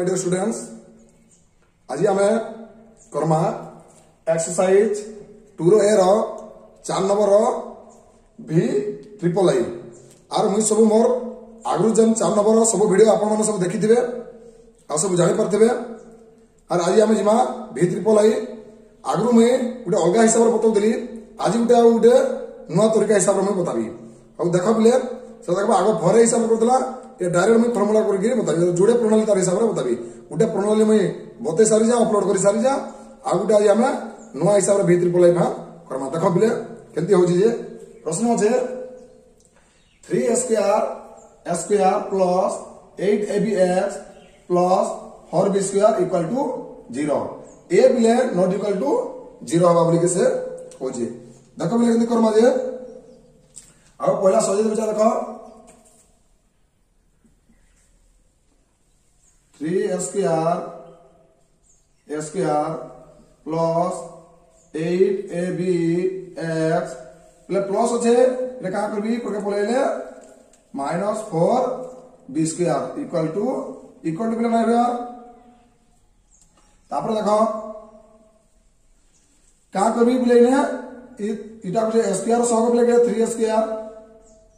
My dear students आज आम Karma exercise 2 ए रो 4 number भी ट्रिपल आई आर मुई सब मोर आगु जन 4 नंबर सब वीडियो आपण मन सब देखिथिबे आ सब जानि परथिबे आर आज आम जिमा भी ट्रिपल आई आगु मुई गुटे अलगा हिसाब रे बतौदली आज गुटे नुआ तरीका हिसाब रे मुई बताबी आ देखो प्ले से देखबा आगो भरे हिसाब करतला ये डायरेक्ट मुई फार्मूला करके बताबी जोड़े प्रणाली तार हिसाब रे बताबी गुटे प्रणाली मुई बते सारी जा अपलोड करि सारी जा आ गुटे आज हम नुआ हिसाब रे भी ट्रिपल आई भा करमा देखो प्ले केंती होची जे प्रश्न আছে 3 square plus 8abx plus 4b square equal to 0 a बिले नॉट इक्वल टू 0 हवा बोली के से होची देखो बिले केंती करमा जे आ पहला सजे बचा देखो 3 स्क्वायर प्लस 8abx प्लस अच्छे ये क्या करबी करके बोलेले -4b स्क्वायर इक्वल टू बिले नहीं होया तापर देखो क्या करबी बोले ने इटा को स्क्वायर सह बोले के 3 स्क्वायर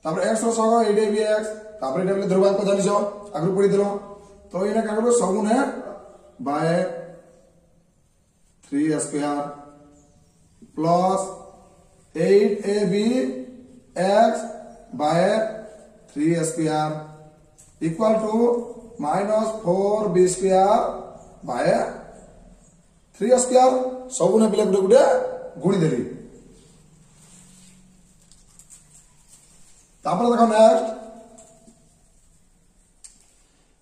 तापर x रो सह 8abx तापर इटा बोले ध्रुवांक को जानिछो आगु पढि देलो तो इने क्या करबो सब ने by 3 square plus 8abx by 3 square equal to -4b square by 3 square सब ने बिले गुटे गुणी देली तापर देखो नेक्स्ट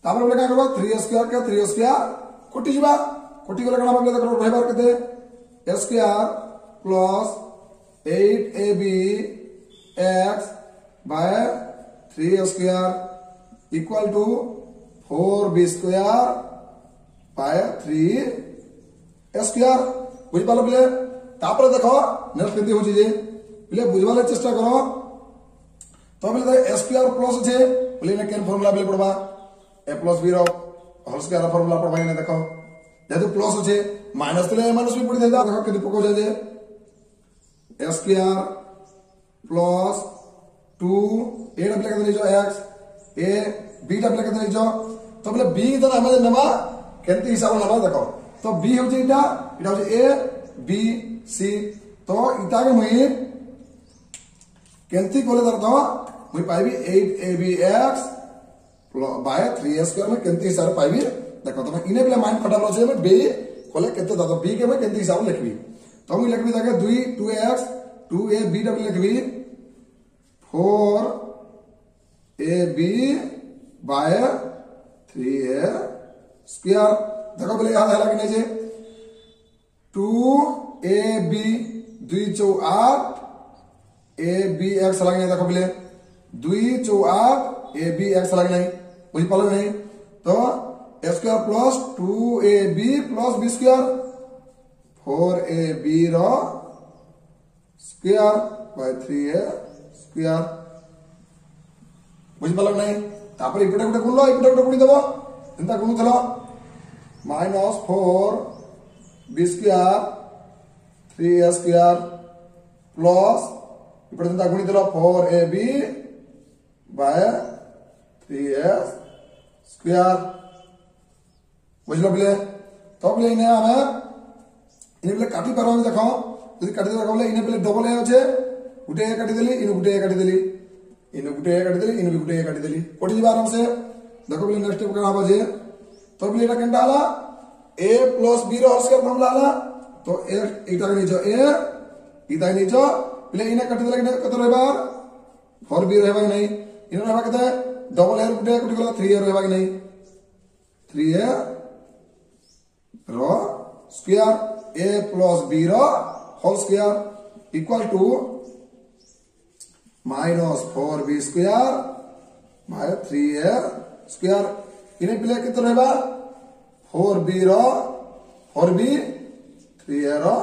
तापर बोले का करबा 3 स्क्वायर के 3 स्क्वायर कोटि जीवा कोटि गले कना बोले देखो रहबार केते square plus 8abx by 3 square equal to 4b square by 3 square बुझ पालो बोले तापर देखो नेक्स्ट केंती होची जे बोले बुझवाले चेष्टा करो तो बोले स्क्वायर प्लस छे बोले ने केन फार्मूला बोले पड़बा a plus b रो होल स्क्वायर फार्मूला पड़बा ने देखो जेतु प्लस छे माइनस तले माइनस भी पड़ी देता देखो केंती पको जे स्क्वायर प्लस 2 ए डबल के देली जो x a b डबल के देली जो तो बोले b तो हम नवा केंती हिसाब नवा देखो तो b हो जे इटा हो जे a b c तो इटा के मुई केंती कोले दर तो मुई पाइबी 8abx बाय 3 स्क्वायर में केंती हिसाब पाइबी देखो तो मैं इने बोले माइंड खटालो छे मैं b कोले केते दादा b के मैं केंती हिसाब लिखबी तो मुई लिखबी जाके 2x 2ab double लिखबी 4ab bye 3a square देखो बोले याद है कि नहीं जे 2ab 2 4 8 abx लगे देखो बोले 2 4 8 abx लगे नहीं बुझ पालो नहीं तो square plus 2ab plus b square 4ab रो स्क्वायर बाय 3a स्क्वायर बुझ पालो नहीं तापर इपटे गुटे गुणलो इपटे गुटे गुणी देबो एंता गुणु थलो -4b square 3a square plus इपटे एंता गुणी देलो 4ab बाय 3a स्क्वायर बुझलो बोले तो बोले इने हमें इने बोले काटी परवा देखो यदि काटी देखो बोले इने बोले डबल ए আছে गुटे ए काटी देली इने गुटे ए काटी देली इने गुटे ए काटी देली इने भी गुटे ए काटी देली कोटी जी आराम से देखो बोले नेक्स्ट स्टेप का बाजे तो बोले एटा केनटा आला a प्लस b रो स्क्वायर फॉर्मूला आला तो ए इटा के नीचे a इटा के नीचे बोले इने काटी देले कत रहबा 4b रहबा नहीं इने रहबा कते डबल ए गुटे गुटे गला 3a रहबा नहीं 3a रो स्क्वायर a प्लस b रो whole square equal to -4b square by 3a square इने पिले कितो रहबा 4b रो 4b 3a रो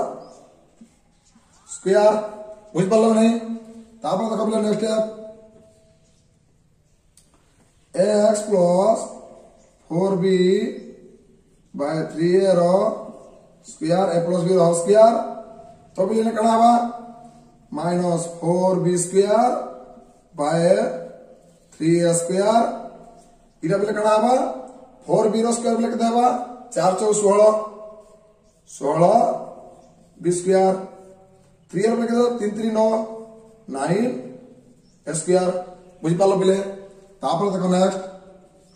स्क्वायर बुझ पालो नहीं तापर देखो बोले next step x plus 4b by 3a रो स्क्वायर a प्लस b रो स्क्वायर तो भी लेने कणा हवा minus 4b square by 3a square इरा बेले कणा हवा 4b रो स्क्वायर बेले केते हवा 4 4 16 b स्क्वायर 3a बेले केते 3 3 9 9 a स्क्वायर बुझी पालो बेले तापर देखो नेक्स्ट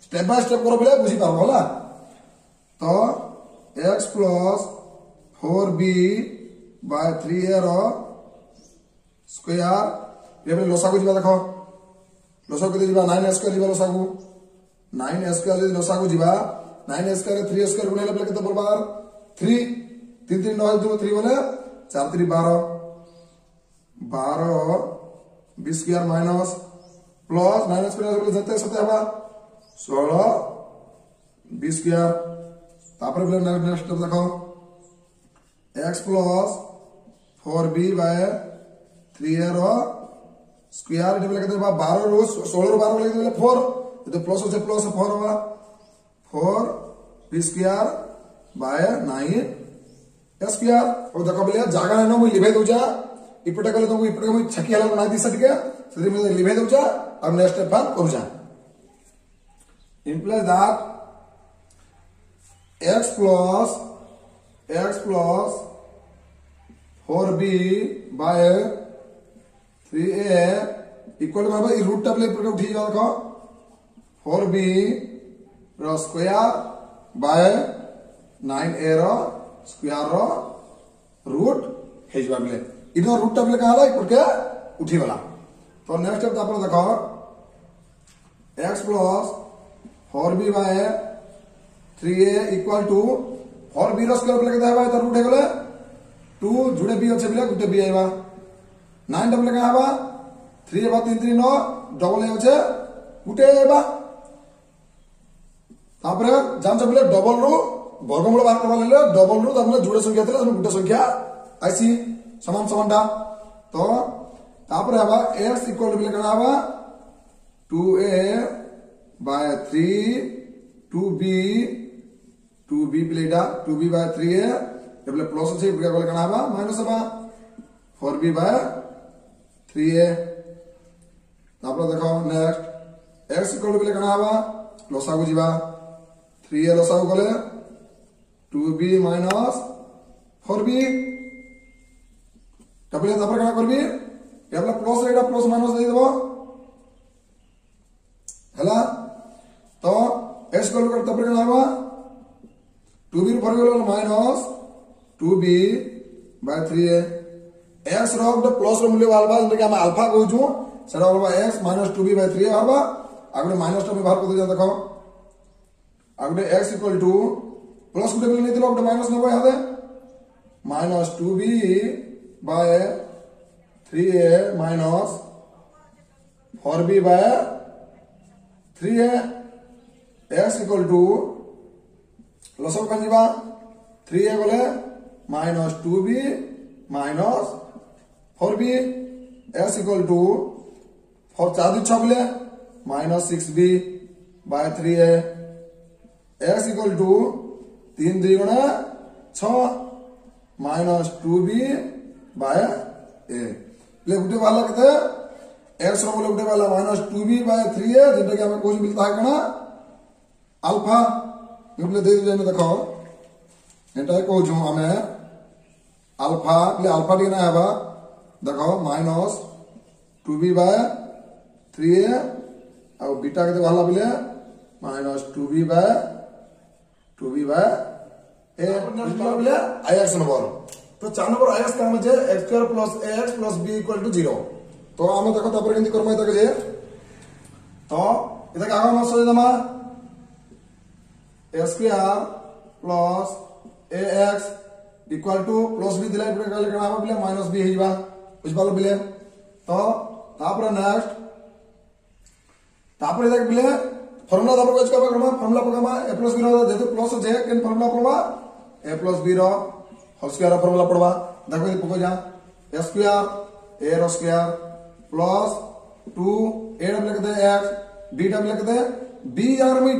स्टेप बाय स्टेप करो बेले बुझी पारो होला तो x plus 4b by 3a रो स्क्वायर ये बेले लोसागु जीवा देखो लोसागु केते जीवा 9a स्क्वायर जीवा लोसागु 9a स्क्वायर जदी लोसागु जीवा 9a स्क्वायर 3a स्क्वायर गुणिले बेले केते बराबर 3 3 3 9 2 3 बोले 4 3 12 12 b square minus plus 9 square बोले जते सते हवा 16 b स्क्वायर तापर बोले नेक्स्ट स्टेप देखो x plus 4b by 3a रो स्क्वायर इटे बोले केते 12 रो 16 रो 12 बोले केते 4 तो प्लस होचे प्लस 4 होगा 4 b square by 9 a square और देखो बोले जागा न मु लिभे दोजा इपटे गले तो इपटे मु छकी हला बना दी सटके सदी में लिभे दोजा अब नेक्स्ट स्टेप फन करूजा implies that x plus 4b by 3a equal में भाई रूट टेबल पर उठी जाओ देखो 4b रो स्क्वायर बाय 9a रो स्क्वायर रो रूट हे जबा बेले इनो रूट टेबल का हला इपर के उठी वाला तो नेक्स्ट स्टेप अपन देखो x plus 4b by 3a equal to 4b रो स्क्वायर बेले केते हबा त रूट हे गेले 2 जुड़े b अच्छे बेले गुटे b आइबा 9 डबल का हबा 3 बा 3 3 9 डबल हे अच्छे गुटे आइबा तापर जान बेले डबल रो वर्गमूल बाहर करबा लेले डबल रो तापर जुड़े संख्या थले गुटे संख्या आइसी समान समानटा तो तापर हबा x इक्वल बेले का हबा 2a बाय 3 2b प्लेटा 2b बाय 3a एबले प्लस আছে ইপকা গলে কানা হবা মাইনাস হবা 4b বাই 3a তারপর দেখো নেক্সট x ইকুয়াল বেলে কানা হবা লসাগু জিবা 3a লসাগু গলে 2b মাইনাস 4b তারপরে তারপর কানা করবি এবলে প্লাস এটা প্লাস মাইনাস দেই দেব হলা तो x इक्वल करते पर काना हबा 2b रो 4b गले minus 2b by 3a x रो द प्लस रो मूल्य वालबा जे कि हम अल्फा कहू छु सेटा वालबा x minus 2b by 3a हबा आगुडे माइनस टा व्यवहार कर दे देखो आगुडे x इक्वल टू प्लस गुडे मिल नहीं दिलो आगुडे माइनस न होय हदे minus 2b by 3a minus 4b by 3a x equal to लसक कंजीबा 3a गले minus 2b minus 4b x equal to 4 4 2 6 बोले minus 6b by 3a x equal to 3 2 गुणा 6 माइनस 2b बाय a ले गुटे वाला केते x रो बोले गुटे वाला माइनस 2b बाय 3a जेटा कि हमें कोई मिलता है कना अल्फा बोले दे दे देखो एटा को जो हमें अल्फा ले अल्फा डी ना हबा देखो माइनस 2b बाय 3a और बीटा के वाला बोले माइनस 2b बाय a बोले ax नंबर तो 4 नंबर ax का म्हणजे x square plus ax plus b equal to 0 तो हमें देखो तापर केंती करम इता के तो इता का आगम सो दमा a square plus ax equal to plus b दिला इपरे काले कना बिले माइनस b हेइबा बुझ पालो बिले तो तापर नेक्स्ट तापर इता बिले फार्मूला तापर कज का फार्मूला पकामा a प्लस b रो जेतु प्लस जे केन फार्मूला पड़वा a प्लस b रो होल स्क्वायर फार्मूला पड़वा देखो ये पको जा a स्क्वायर a रो स्क्वायर प्लस 2 a डबल लिखते x b डबल लिखते b यार में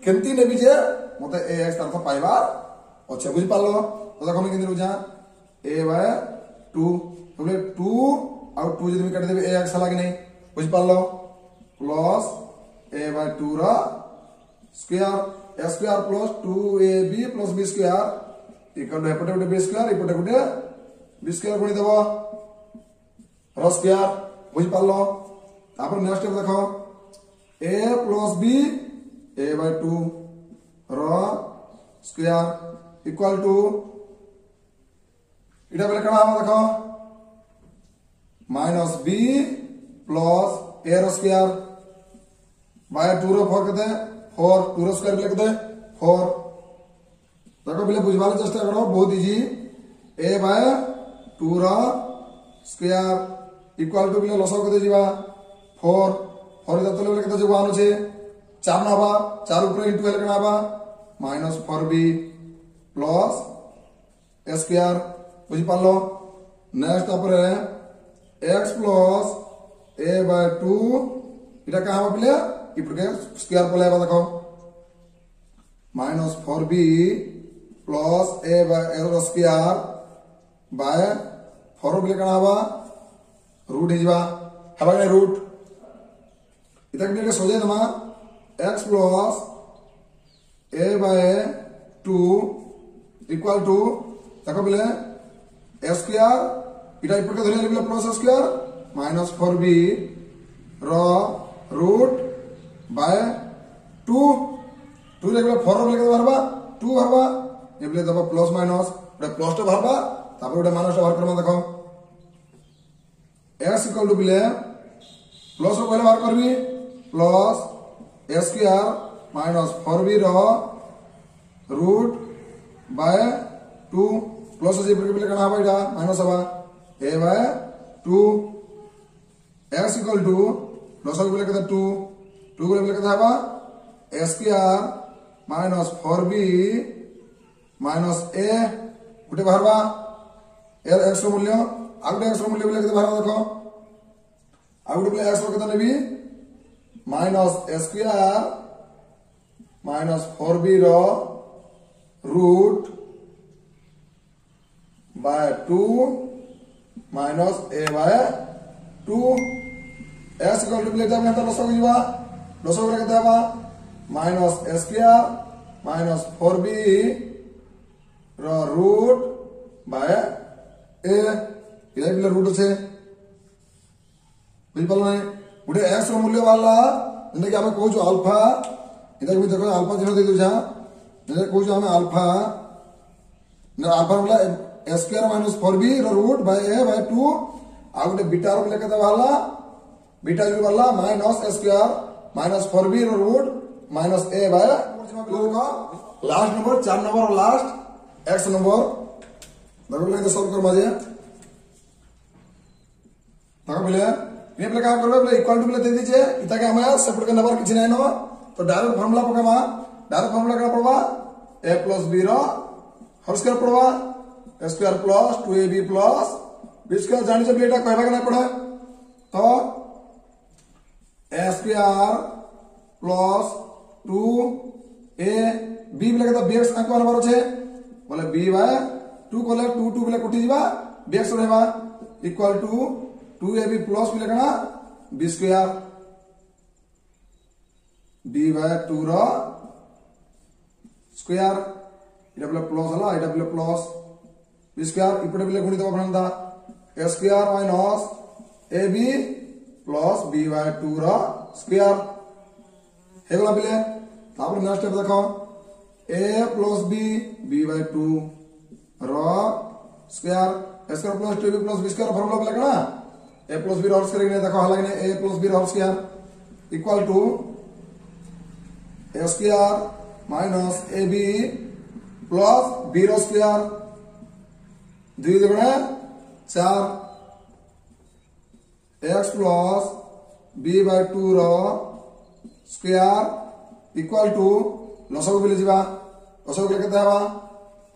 केंती ने बीजे मते ए एक्स अर्थ पाइबार अच्छे बुझी पालो तो देखो मैं किंदी रुजा a बाय 2 बोले 2 और 2 जदि काट देबे a एक्स हला कि नहीं बुझी पालो प्लस a बाय 2 रा square a square plus 2ab plus b square equal to एपटे गुटे b स्क्वायर इपटे गुटे b स्क्वायर गुणी देबो र स्क्वायर बुझी पालो तापर नेक्स्ट स्टेप देखो a plus b a by 2 र स्क्वायर इक्वल टू इटा बेले कणा हम देखो माइनस b प्लस a रो स्क्वायर बाय 2 रो 4 कते 4 2 रो स्क्वायर लिख दे 4 देखो बेले बुझवाले चेष्टा करो बहुत इजी a बाय 2 रो स्क्वायर इक्वल टू बेले लसो कते जीवा 4 4 जतले बेले कते जो 1 আছে 4 ना बा 4 ऊपर इनटू बेले कणा बा minus 4b plus a square बुझी पालो नेक्स्ट तापर x प्लस a बाय 2 इटा कहां बले इपके स्क्वायर पलेबा देखो minus 4b plus a by a square by 4 बले कहां बा रूट हिजबा हबा ने रूट इटा के सोजे दमा x plus a by 2 equal to देखो बले a स्क्वायर इटा इपर के धरिया लेबे प्लस स्क्वायर माइनस 4b रो रूट बाय 2 2 लेबे 4 लेके भरबा 2 भरबा एबले दबा प्लस माइनस उडा प्लस तो भरबा तापर उडा माइनस तो भर करबा देखो x इक्वल टू बले प्लस रो पहले भर करबी plus a square minus 4b रो रूट बाय 2 प्लस जे पर के कणा बाइडा माइनस हवा a by 2 x equal to plus के बेले कते 2 2 के बेले कते हवा a square minus 4b minus a गुटे भरबा a x रो मूल्य आगुटे x रो मूल्य बेले कते भरबा देखो आगुटे बेले x रो कते नेबी minus a square minus 4b रो root by 2 minus a by 2 s equal to लेता में तो लसो जीवा लसो करे कते बा minus a square minus 4b रो रूट बाय a इले बिले रूट छे बुझ पालो नै गुटे x रो मूल्य वाला जने कि हमें कहू अल्फा इधर भी देखो अल्फा चिन्ह दे दो जा जने कहू हमें अल्फा न अल्फा वाला a स्क्वायर माइनस 4b रो रूट बाय a बाय 2 आ गुटे बीटा रो लेके वाला बीटा जो वाला minus a square minus 4b रो रूट माइनस a बाय 2 का लास्ट नंबर 4 नंबर और लास्ट x नंबर देखो ले सॉल्व कर माजे ताका बोले इने प्ले का करबे बोले इक्वल टू बोले दे दीजिए इता के हमें सेपरेट के नंबर किछ नै न तो डायरेक्ट फार्मूला पकावा डायरेक्ट फार्मूला का पड़वा a प्लस b रो होल स्क्वायर पड़वा a square plus 2ab plus b square जानि जब एटा कहबा के नै पड़े तो a स्क्वायर प्लस 2ab बोले के तो bx का नंबर छै बोले b बाय 2 कोले 2 2 बोले कुटी जीवा bx रहबा इक्वल टू 2ab प्लस बोले कना b स्क्वायर b बाय 2 रो स्क्वायर इटा बोले प्लस हला इटा बोले प्लस b स्क्वायर इपटे बोले गुणित बनंदा a square minus ab plus b by 2 रो स्क्वायर हेगला बोले तापर नेक्स्ट स्टेप देखो a plus b b by 2 रो square a square plus 2b plus b square formula बोले कना a प्लस b रो स्क्वायर ने देखो हला ने a प्लस b रो square equal to a square minus ab plus b रो स्क्वायर 2 दुगुणे 4 x प्लस b बाय 2 रो स्क्वायर इक्वल टू लसगु बोले जीवा लसगु के केते हवा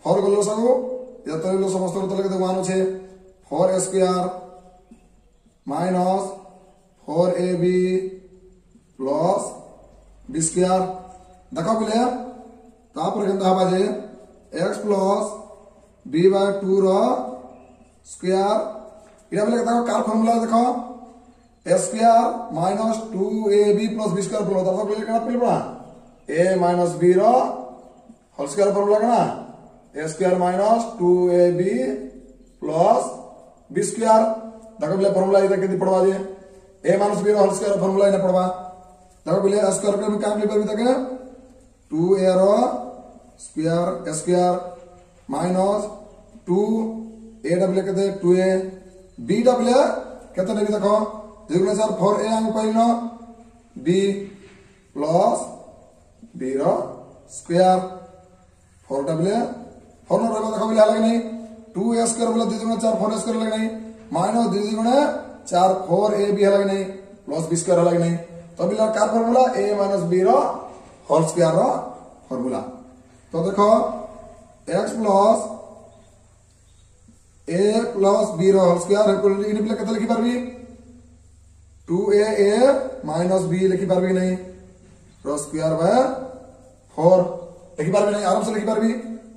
4 को लसगु या तो लो समस्त तो लेके 1 छे 4 square minus 4ab plus b square देखो बोले तापर केनता हबा जे x प्लस b बाय 2 रो स्क्वायर इरा बेले केता कार फार्मूला देखो a square minus 2ab plus b square बोलो तापर बेले केना पिलबा a माइनस b रो होल स्क्वायर फार्मूला केना a square minus 2ab plus b square देखो बेले फार्मूला इदा केदी पड़वा जे a माइनस b रो होल स्क्वायर फार्मूला इना पड़वा देखो बेले a स्क्वायर पे में काम लिख परबी तके 2a रो square a square minus 2a double केते 2a b डबल केते नेबी देखो जेगुला सर 4a हम पाइनो b प्लस b रो स्क्वायर 4 डबल 4 नो रहबो देखो बेले अलग नहीं 2a स्क्वायर बोले 2 गुना 4 4a स्क्वायर अलग नहीं माइनस 2 गुना 4 4ab अलग नहीं प्लस b स्क्वायर अलग नहीं तो बिला का फार्मूला a माइनस b रो होल स्क्वायर रो फार्मूला तो देखो x plus a plus b रो होल स्क्वायर इक्वल टू इन बिला केते लिखि परबी 2a माइनस b लिखि परबी नहीं रो स्क्वायर बाय 4 लिखि परबी नहीं आराम से लिखि परबी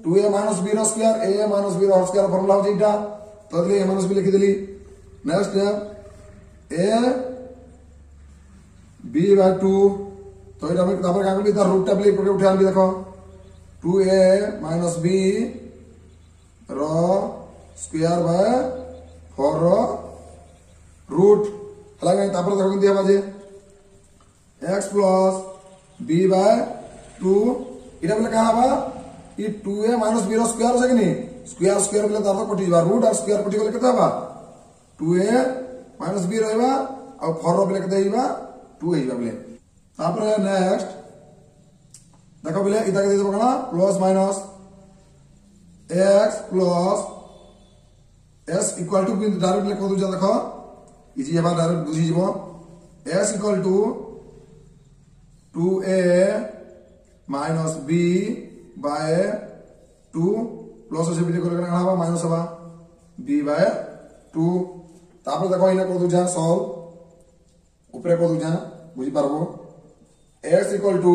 2a माइनस b रो स्क्वायर a माइनस b रो होल स्क्वायर फार्मूला हो जेटा तो ले a माइनस b लिखि देली नेक्स्ट a b बाय 2 तो इटा में तापर कांगली ता रूट टेबल ऊपर उठा आली देखो 2a माइनस b रो स्क्वायर बाय 4 रो रूट हला नहीं तापर देखो दिया बाजे x प्लस b बाय 2 इटा बोले कहां बा ई 2a माइनस b रो स्क्वायर हो सके नहीं स्क्वायर स्क्वायर बोले तार कटि बा रूट और स्क्वायर कटि बोले केता बा 2a माइनस b रहबा और 4 रो बोले केता हिबा 2 हिबा बोले तापर नेक्स्ट देखो बोले इटा के दे देबो कना plus minus x plus s equal to direct लिख दो जा देखो इजी हेबा डायरेक्ट बुझी जबो s equal to 2a minus b by 2 plus से भी करना हबा माइनस हबा b बाय 2 तापर देखो इना को दो जा सॉल्व ऊपर को दो जा बुझी पारबो x इक्वल टू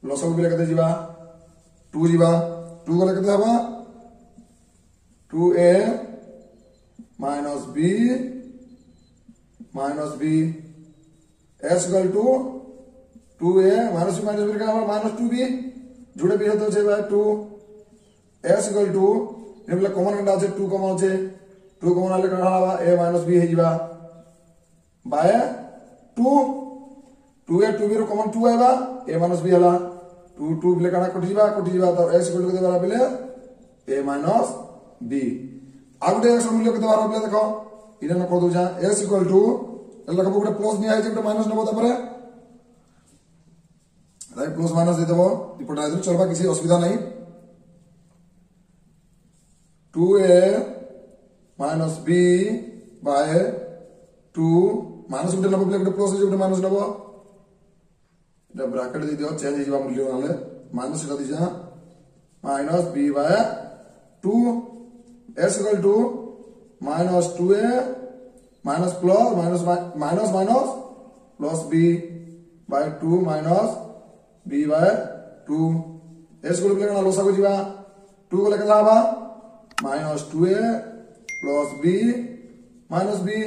लसक भी केते जीवा 2 जीवा 2 को केते हबा 2a minus b s equal to 2a minus b minus b का हमारा माइनस 2b जुड़े भी होते छे बाय 2 s इक्वल टू एबले कॉमन कंडा छे 2 कॉमन छे 2 कॉमन आले कना हबा a माइनस b हे जीवा बाय 2 2a 2b रो कॉमन 2 आइबा a माइनस b हला 2 2 बिले कना कटि जीवा तो s इक्वल टू के देबा बिले a माइनस b आगुटे x मूल्य के देबा बिले देखो इना न को दो जा s equal to लखबो Gute plus नि आइ जे गुटे माइनस नबो तापरे राइट प्लस माइनस दे देबो रिपोर्ट आइ चलबा किसी असुविधा नहीं 2a minus b by 2 minus गुटे नबो बिले गुटे प्लस जे गुटे माइनस नबो इटा ब्रैकेट दे दियो चेंज हिबा मूल्य नाले माइनस इटा दिजा minus b by 2 s equal to minus 2a minus plus minus minus minus plus b by 2 minus b by 2 s को लेके ना लोसा को जीवा 2 को लेके जाबा minus 2a plus b minus b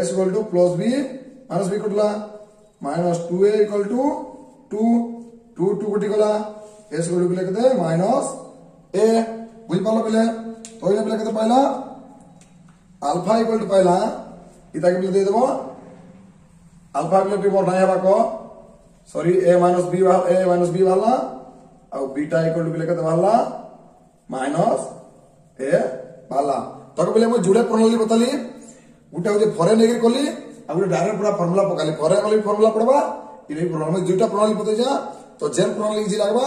s equal to plus b minus b कटला minus 2a equal to 2 2 2 कटि गला s को लेके दे माइनस a बुझ पालो बेले तो इने बेले के पाइला अल्फा इक्वल टू पाइला इता के बेले दे देबो अल्फा बेले रिपोर्ट नाही हबा को सॉरी a माइनस b वाला और बीटा इक्वल टू बेले के वाला माइनस a वाला तो बेले मैं जुड़े प्रणाली बताली गुटे हो जे फरे नेगरी कोली अब गुटे डायरेक्ट पूरा फार्मूला पकाली फरे वाली फार्मूला पड़बा इने प्रणाली में दुटा प्रणाली पते जा तो जेन प्रणाली इजी लागबा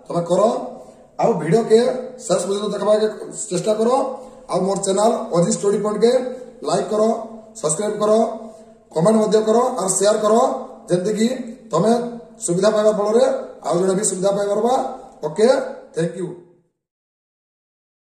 तमे करो आ वीडियो के सर्च पर्यंत देखबा के चेष्टा करो और मोर चैनल ओजी स्टोरी पॉइंट के लाइक करो सब्सक्राइब करो कमेंट मध्य करो और शेयर करो जेंते कि तमे सुविधा पाइबा फल रे आ जणे भी सुविधा पाइ परबा ओके थैंक यू।